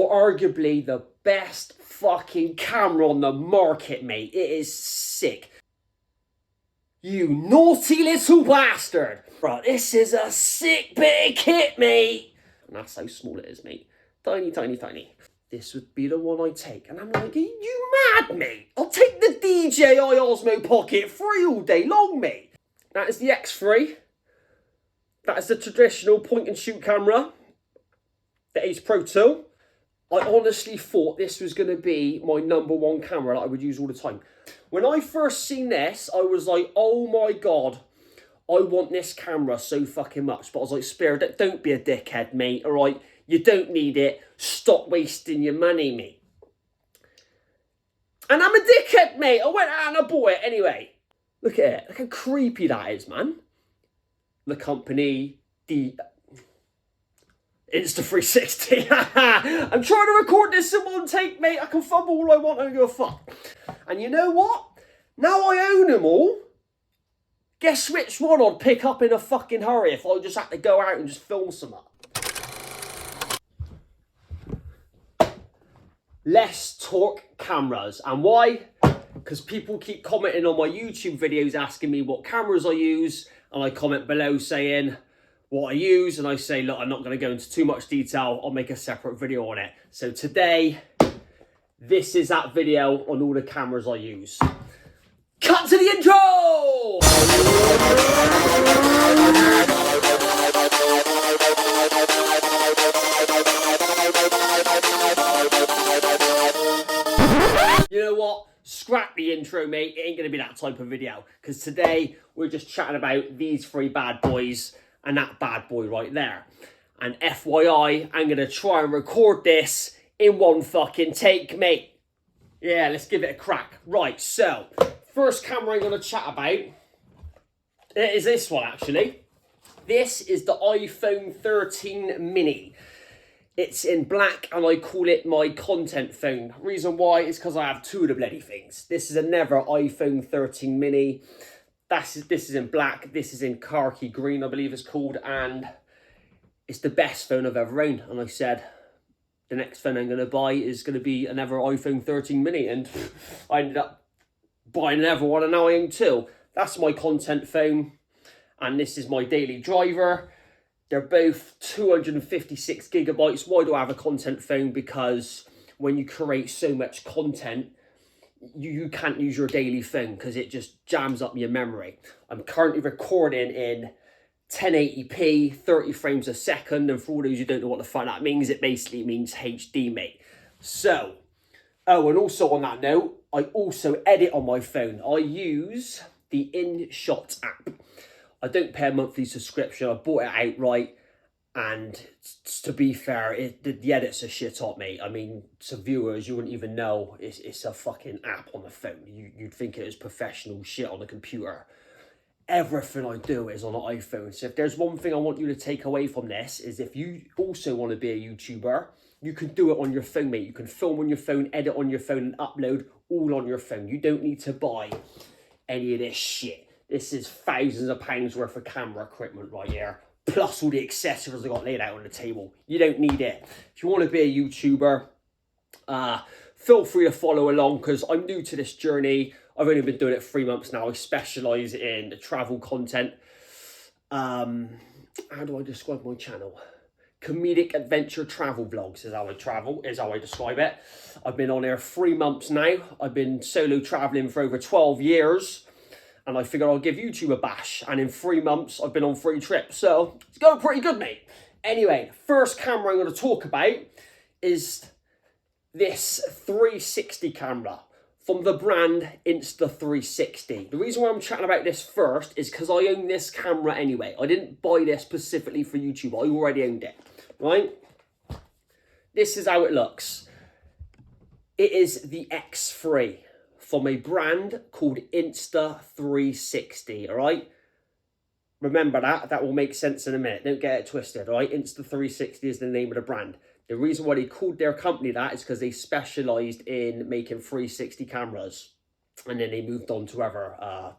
arguably the best fucking camera on the market, mate. It is sick. You naughty little bastard. Bro, this is a sick bit of kit, mate. And that's how small it is, mate. Tiny, tiny, tiny. This would be the one I take. And I'm like, are you mad, mate? I'll take the DJI Osmo Pocket 3 all day long, mate. That is the X3. That is the traditional point and shoot camera. The Ace Pro 2. I honestly thought this was going to be my #1 camera that I would use all the time. When I first seen this, I was like, oh my God, I want this camera so fucking much. But I was like, Spirit, don't be a dickhead, mate, all right? You don't need it. Stop wasting your money, mate. And I'm a dickhead, mate. I went out and I bought it anyway. Look at it. Look how creepy that is, man. The company, the Insta360. I'm trying to record this in one take, mate. I can fumble all I want and I go fuck. And you know what? Now I own them all. Guess which one I'd pick up in a fucking hurry if I just had to go out and just film some up. Less torque cameras. And why? Because people keep commenting on my YouTube videos asking me what cameras I use. And I comment below saying what I use. And I say, look, I'm not going to go into too much detail. I'll make a separate video on it. So today, this is that video on all the cameras I use. Cut to the intro! You know what? Scrap the intro, mate. It ain't going to be that type of video. Because today, we're just chatting about these 3 bad boys and that bad boy right there. And FYI, I'm going to try and record this in one fucking take, mate. Yeah, let's give it a crack. Right, so, first camera I'm going to chat about, it is this one, actually. This is the iPhone 13 mini. It's in black and I call it my content phone. Reason why is because I have 2 of the bloody things. This is another iPhone 13 mini. This is in black. This is in khaki green, I believe it's called. And it's the best phone I've ever owned. And I said, the next phone I'm going to buy is going to be another iPhone 13 mini. And I ended up buying another one and now I own 2. That's my content phone. And this is my daily driver. They're both 256 gigabytes. Why do I have a content phone? Because when you create so much content, you can't use your daily phone because it just jams up your memory. I'm currently recording in 1080p, 30 frames a second. And for all those who don't know what the fuck that means, it basically means HD, mate. So, oh, and also on that note, I also edit on my phone. I use the InShot app. I don't pay a monthly subscription. I bought it outright. And to be fair, the edits are shit hot, mate. I mean, to viewers, you wouldn't even know it's a fucking app on the phone. You'd think it was professional shit on the computer. Everything I do is on an iPhone. So if there's one thing I want you to take away from this, is if you also want to be a YouTuber, you can do it on your phone, mate. You can film on your phone, edit on your phone, and upload all on your phone. You don't need to buy any of this shit. This is thousands of pounds worth of camera equipment right here, plus all the accessories I got laid out on the table. You don't need it. If you want to be a YouTuber, feel free to follow along because I'm new to this journey. I've only been doing it 3 months now. I specialise in travel content. How do I describe my channel? Comedic adventure travel vlogs is how I describe it. I've been on here 3 months now. I've been solo travelling for over 12 years. And I figured I'll give YouTube a bash. And in 3 months, I've been on 3 trips. So it's going pretty good, mate. Anyway, first camera I'm going to talk about is this 360 camera from the brand Insta360. The reason why I'm chatting about this first is because I own this camera anyway. I didn't buy this specifically for YouTube. I already owned it, right? This is how it looks. It is the X3. From a brand called Insta360, all right? Remember that. That will make sense in a minute. Don't get it twisted, all right? Insta360 is the name of the brand. The reason why they called their company that is because they specialised in making 360 cameras. And then they moved on to other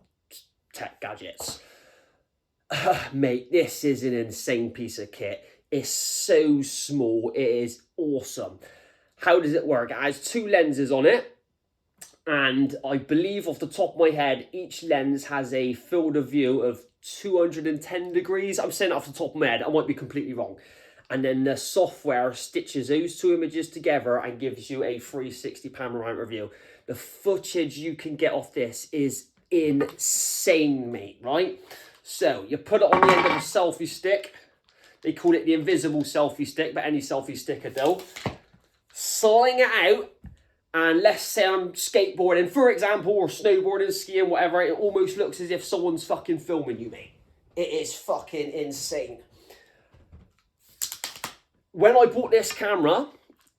tech gadgets. Mate, this is an insane piece of kit. It's so small. It is awesome. How does it work? It has 2 lenses on it. And I believe off the top of my head, each lens has a field of view of 210 degrees. I'm saying it off the top of my head. I might be completely wrong. And then the software stitches those 2 images together and gives you a 360 panoramic view. The footage you can get off this is insane, mate, right? So you put it on the end of a selfie stick. They call it the invisible selfie stick, but any selfie stick will do. Sling it out. And let's say I'm skateboarding, for example, or snowboarding, skiing, whatever. It almost looks as if someone's fucking filming you, mate. It is fucking insane. When I bought this camera,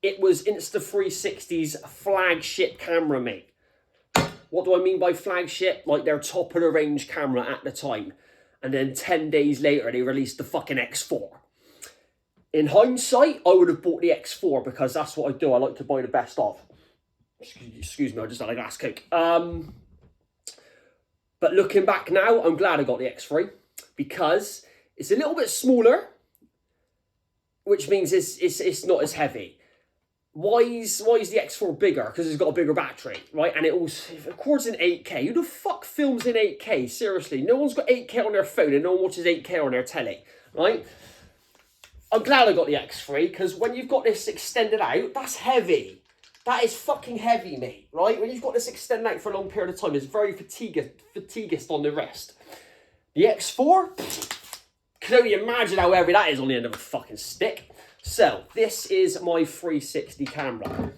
it was Insta360's flagship camera, mate. What do I mean by flagship? Like their top of the range camera at the time. And then 10 days later, they released the fucking X4. In hindsight, I would have bought the X4 because that's what I do. I like to buy the best of. Excuse me, I just had a glass Coke. But looking back now, I'm glad I got the X3 because it's a little bit smaller, which means it's not as heavy. Why is the X4 bigger? Because it's got a bigger battery, right? And it records in 8K. Who the fuck films in 8K? Seriously, no one's got 8K on their phone and no one watches 8K on their telly, right? I'm glad I got the X3 because when you've got this extended out, that's heavy. That is fucking heavy, mate, right? When you've got this extended out for a long period of time, it's very fatiguist on the wrist. The X4, can only imagine how heavy that is on the end of a fucking stick. So, this is my 360 camera.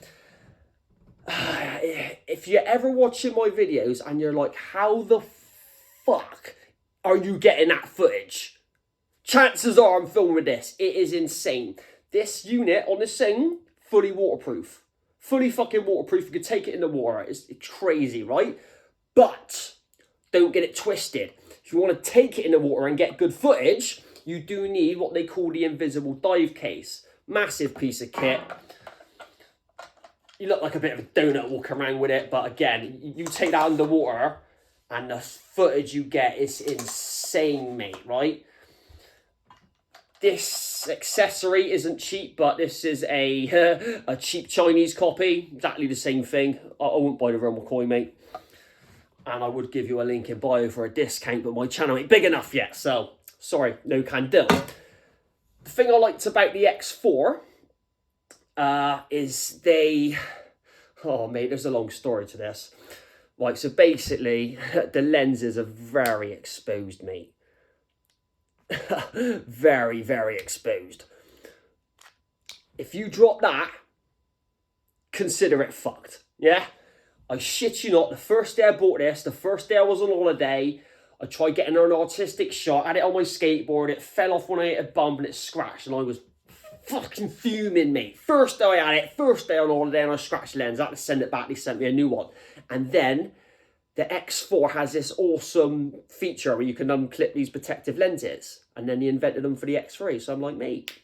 If you're ever watching my videos and you're like, how the fuck are you getting that footage? Chances are I'm filming with this. It is insane. This unit on this thing, fully waterproof. Fully fucking waterproof. You can take it in the water. It's crazy, right? But don't get it twisted. If you want to take it in the water and get good footage, you do need what they call the invisible dive case. Massive piece of kit. You look like a bit of a donut walking around with it, but again, you take that underwater and the footage you get is insane, mate, right? This accessory isn't cheap, but this is a cheap Chinese copy. Exactly the same thing. I wouldn't buy the real McCoy, mate. And I would give you a link in bio for a discount, but my channel ain't big enough yet, so sorry, no can do. The thing I liked about the X4 is they... Oh, mate, there's a long story to this. Right, so basically, the lenses are very exposed, mate. Very, very exposed. If you drop that, consider it fucked, yeah? I shit you not, the first day I bought this, the first day I was on holiday, I tried getting an artistic shot, had it on my skateboard, it fell off when I hit a bump and it scratched, and I was fucking fuming, mate. First day I had it, first day on holiday, and I scratched the lens. I had to send it back, they sent me a new one. And then the X4 has this awesome feature where you can unclip these protective lenses. And then they invented them for the X3. So I'm like, mate,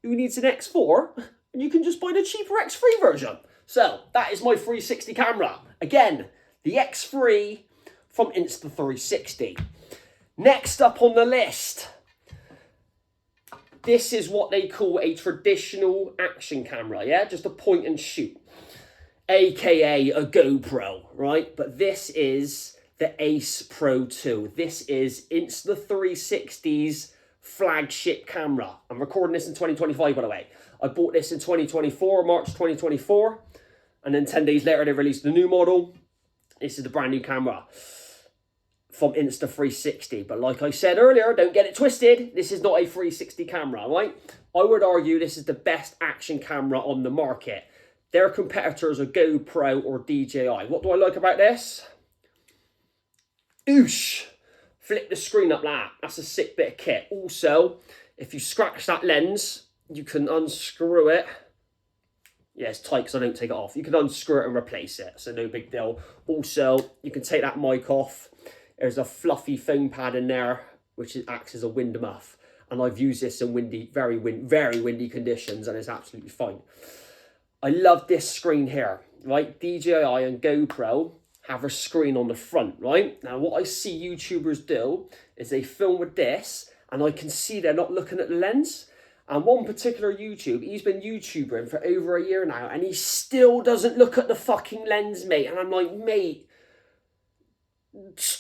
who needs an X4? And you can just buy the cheaper X3 version. So that is my 360 camera. Again, the X3 from Insta360. Next up on the list, this is what they call a traditional action camera, yeah? Just a point and shoot. AKA a GoPro, right? But this is the Ace Pro 2. This is Insta360's flagship camera. I'm recording this in 2025, by the way. I bought this in 2024, March 2024. And then 10 days later, they released the new model. This is the brand new camera from Insta360. But like I said earlier, don't get it twisted. This is not a 360 camera, right? I would argue this is the best action camera on the market. Their competitors are GoPro or DJI. What do I like about this? Oosh! Flip the screen up like that. That's a sick bit of kit. Also, if you scratch that lens, you can unscrew it. Yeah, it's tight because I don't take it off. You can unscrew it and replace it, so no big deal. Also, you can take that mic off. There's a fluffy foam pad in there, which acts as a wind muff. And I've used this in very windy conditions, and it's absolutely fine. I love this screen here, right? DJI and GoPro have a screen on the front, right? Now, what I see YouTubers do is they film with this, and I can see they're not looking at the lens. And one particular he's been YouTubering for over a year now, and he still doesn't look at the fucking lens, mate. And I'm like, mate,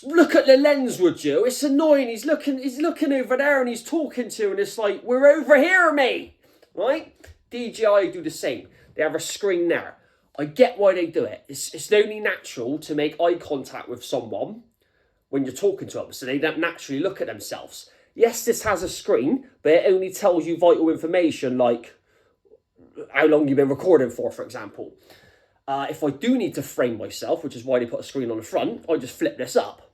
look at the lens, would you? It's annoying. He's looking over there and he's talking to, and it's like, we're over here, mate. Right? DJI do the same. They have a screen there. I get why they do it. It's only natural to make eye contact with someone when you're talking to them, so they don't naturally look at themselves. Yes, this has a screen, but it only tells you vital information, like how long you've been recording for example. If I do need to frame myself, which is why they put a screen on the front, I just flip this up.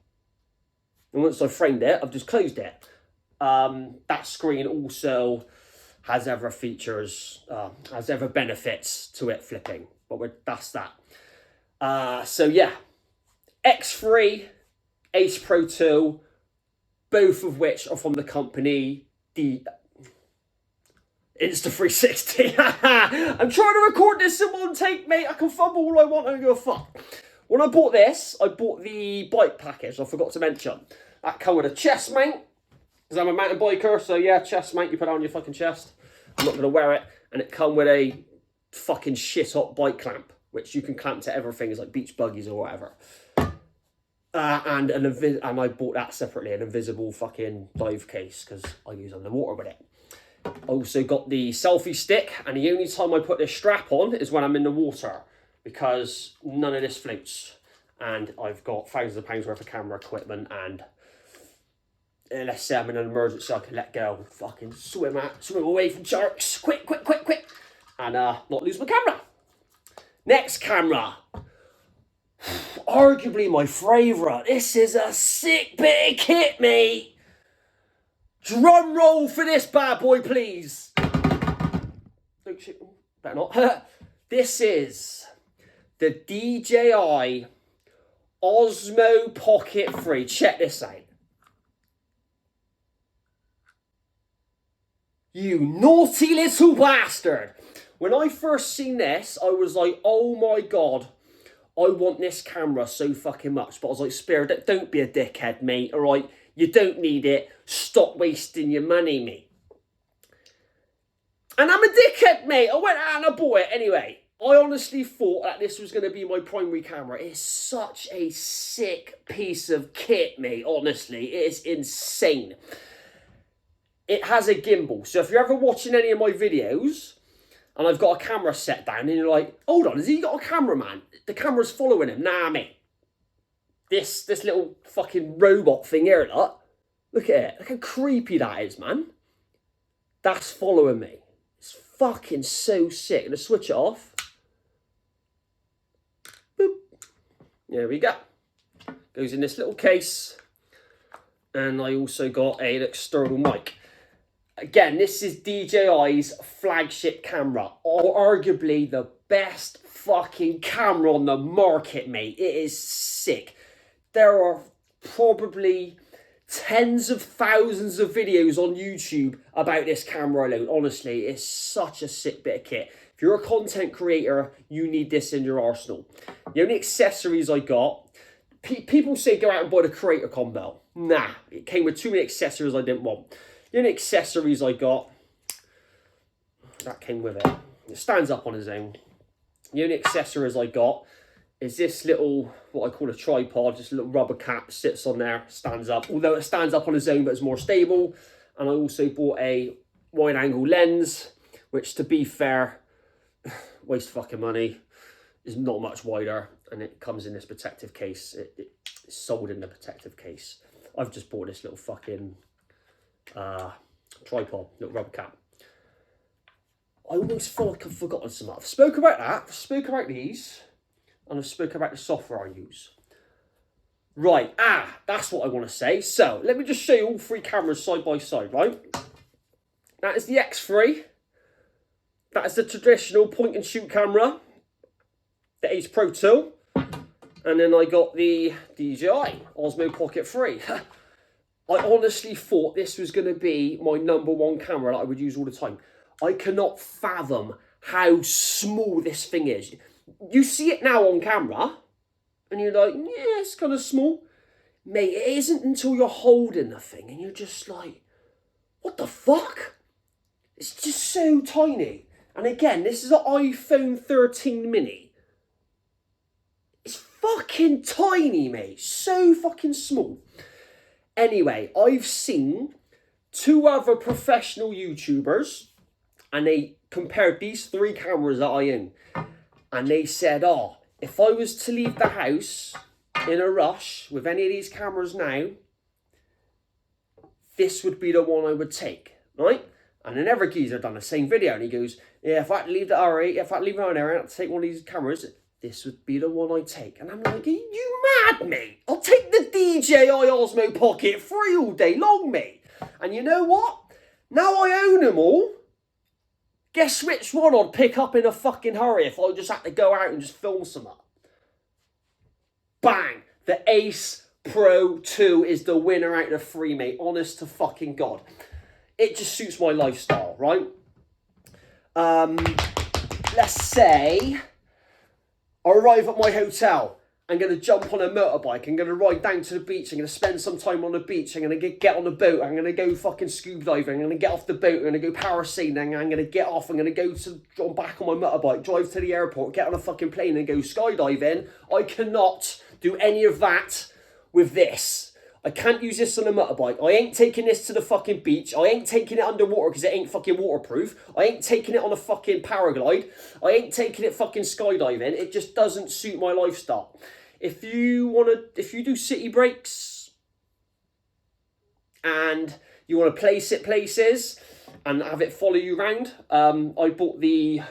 And once I've framed it, I've just closed it. That screen also has other features, has other benefits to it flipping. But that's that. So yeah, X3, Ace Pro 2, both of which are from the company INSTA360. I'm trying to record this in one take, mate. I can fumble all I want. I don't give a fuck. When I bought this, I bought the bike package. I forgot to mention. That come with a chest mount, because I'm a mountain biker. So yeah, chest mount, you put it on your fucking chest. I'm not going to wear it. And it come with a fucking shit hot bike clamp, which you can clamp to everything, like beach buggies or whatever. And I bought that separately, an invisible fucking dive case, because I use underwater with it. I also got the selfie stick, and the only time I put this strap on is when I'm in the water, because none of this floats. And I've got thousands of pounds worth of camera equipment, and let's say I'm in an emergency, I can let go, fucking swim away from sharks, quick, and not lose my camera. Next camera. Arguably my favourite. This is a sick bit of kit, mate. Drum roll for this bad boy, please. Don't shit. Better not. This is the DJI Osmo Pocket 3. Check this out. You naughty little bastard. When I first seen this, I was like, oh my God. I want this camera so fucking much. But I was like, Spirit, don't be a dickhead, mate. All right? You don't need it. Stop wasting your money, mate. And I'm a dickhead, mate. I went out and I bought it. Anyway, I honestly thought that this was going to be my primary camera. It's such a sick piece of kit, mate. Honestly, it is insane. It has a gimbal. So if you're ever watching any of my videos, and I've got a camera set down, and you're like, hold on, has he got a cameraman? The camera's following him. Nah, mate. This little fucking robot thing here, look at it. Look how creepy that is, man. That's following me. It's fucking so sick. I'm going to switch it off. Boop. There we go. Goes in this little case. And I also got an external mic. Again, this is DJI's flagship camera, or arguably the best fucking camera on the market, mate. It is sick. There are probably tens of thousands of videos on YouTube about this camera alone. Honestly, it's such a sick bit of kit. If you're a content creator, you need this in your arsenal. The only accessories I got, people say go out and buy the creator combo. Nah, it came with too many accessories I didn't want. The only accessories I got, that came with it. It stands up on its own. The only accessories I got is this little, what I call a tripod, just a little rubber cap, sits on there, stands up. Although it stands up on its own, but it's more stable. And I also bought a wide angle lens, which to be fair, waste fucking money, is not much wider. And it comes in this protective case. It's sold in the protective case. I've just bought this little fucking tripod, little rubber cap. I almost feel like I've forgotten some. I've spoke about that, spoke about these, and I've spoke about the software I use. Right, that's what I want to say. So, let me just show you all three cameras side by side, right? That is the X3. That is the traditional point and shoot camera. The Ace Pro 2. And then I got the DJI Osmo Pocket 3. I honestly thought this was going to be my #1 camera that I would use all the time. I cannot fathom how small this thing is. You see it now on camera, and you're like, yeah, it's kind of small. Mate, it isn't until you're holding the thing, and you're just like, what the fuck? It's just so tiny. And again, this is an iPhone 13 mini. It's fucking tiny, mate. So fucking small. Anyway, I've seen 2 other professional YouTubers, and they compared these 3 cameras that I own. And they said, oh, if I was to leave the house in a rush with any of these cameras now, this would be the one I would take, right? And then every geezer done the same video, and he goes, yeah, if I had to leave the R8, if I had to leave my own area, I had to take one of these cameras, this would be the one I'd take. And I'm like, are you mad, mate? I'll take the DJI Osmo Pocket 3 all day long, mate. And you know what? Now I own them all. Guess which one I'd pick up in a fucking hurry if I just had to go out and just film some up. Bang! The Ace Pro 2 is the winner out of the 3, mate. Honest to fucking God. It just suits my lifestyle, right? Let's say I arrive at my hotel. I'm going to jump on a motorbike. I'm going to ride down to the beach. I'm going to spend some time on the beach. I'm going to get on the boat. I'm going to go fucking scuba diving. I'm going to get off the boat. I'm going to go parasailing. I'm going to get off. I'm going to go back on my motorbike, drive to the airport, get on a fucking plane and go skydiving. I cannot do any of that with this. I can't use this on a motorbike. I ain't taking this to the fucking beach. I ain't taking it underwater because it ain't fucking waterproof. I ain't taking it on a fucking paraglide. I ain't taking it fucking skydiving. It just doesn't suit my lifestyle. If you do city breaks and you want to place it places and have it follow you around, I bought the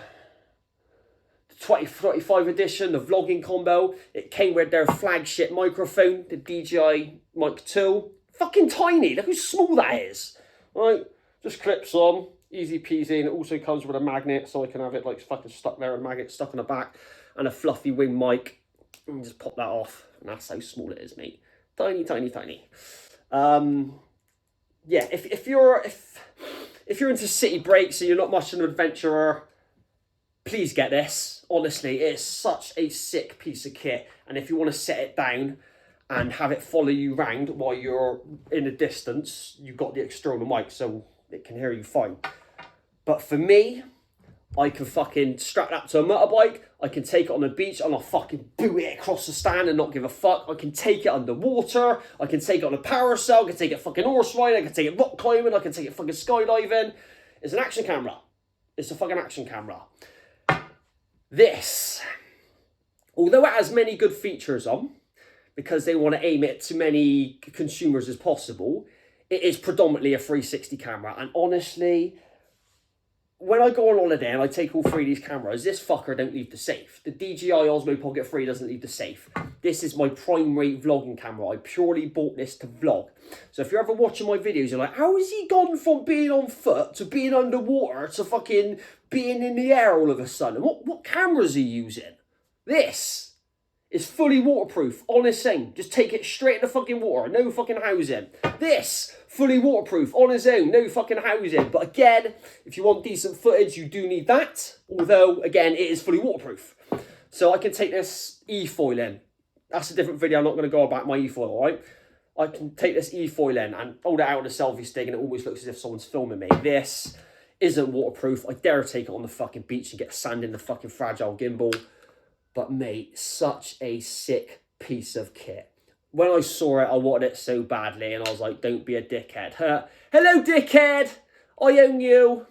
2025 edition, the vlogging combo. It came with their flagship microphone, the DJI Mic 2. Fucking tiny, look how small that is. Right, just clips on, easy peasy, and it also comes with a magnet so I can have it like fucking stuck there, a magnet stuck on the back, and a fluffy wing mic. And just pop that off, and that's how small it is, mate. Tiny, tiny, tiny. Yeah, if you're into city breaks and you're not much of an adventurer, please get this. Honestly, it's such a sick piece of kit. And if you want to set it down and have it follow you round while you're in a distance, you've got the external mic so it can hear you fine. But for me, I can fucking strap that to a motorbike. I can take it on the beach and I'll fucking boot it across the stand and not give a fuck. I can take it underwater. I can take it on a parasail. I can take it fucking horse riding. I can take it rock climbing. I can take it fucking skydiving. It's an action camera. It's a fucking action camera. This, although it has many good features on, because they want to aim it to many consumers as possible, it is predominantly a 360 camera. And honestly, when I go on holiday and I take all 3 of these cameras, this fucker don't leave the safe. The DJI Osmo Pocket 3 doesn't leave the safe. This is my primary vlogging camera. I purely bought this to vlog. So if you're ever watching my videos, you're like, how has he gone from being on foot to being underwater to fucking being in the air all of a sudden? What cameras are you using? This is fully waterproof, honest thing. Just take it straight in the fucking water, no fucking housing. This, fully waterproof, on its own, no fucking housing. But again, if you want decent footage, you do need that. Although, again, it is fully waterproof. So I can take this e-foil in. That's a different video, I'm not going to go about my e-foil, alright? I can take this e-foil in and hold it out on a selfie stick and it always looks as if someone's filming me. This isn't waterproof. I dare take it on the fucking beach and get sand in the fucking fragile gimbal. But mate, such a sick piece of kit. When I saw it, I wanted it so badly, and I was like, don't be a dickhead. Hello, dickhead! I own you.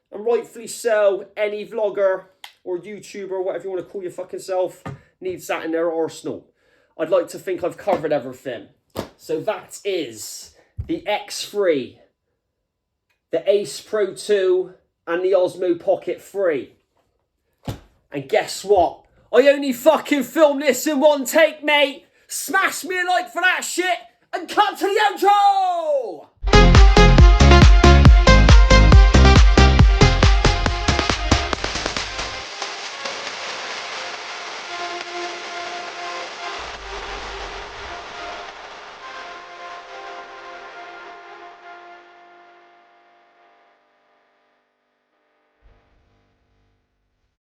And rightfully so, any vlogger or YouTuber, whatever you want to call your fucking self, needs that in their arsenal. I'd like to think I've covered everything. So that is the X3, the Ace Pro 2, and the Osmo Pocket 3. And guess what? I only fucking filmed this in one take, mate. Smash me a like for that shit and cut to the outro!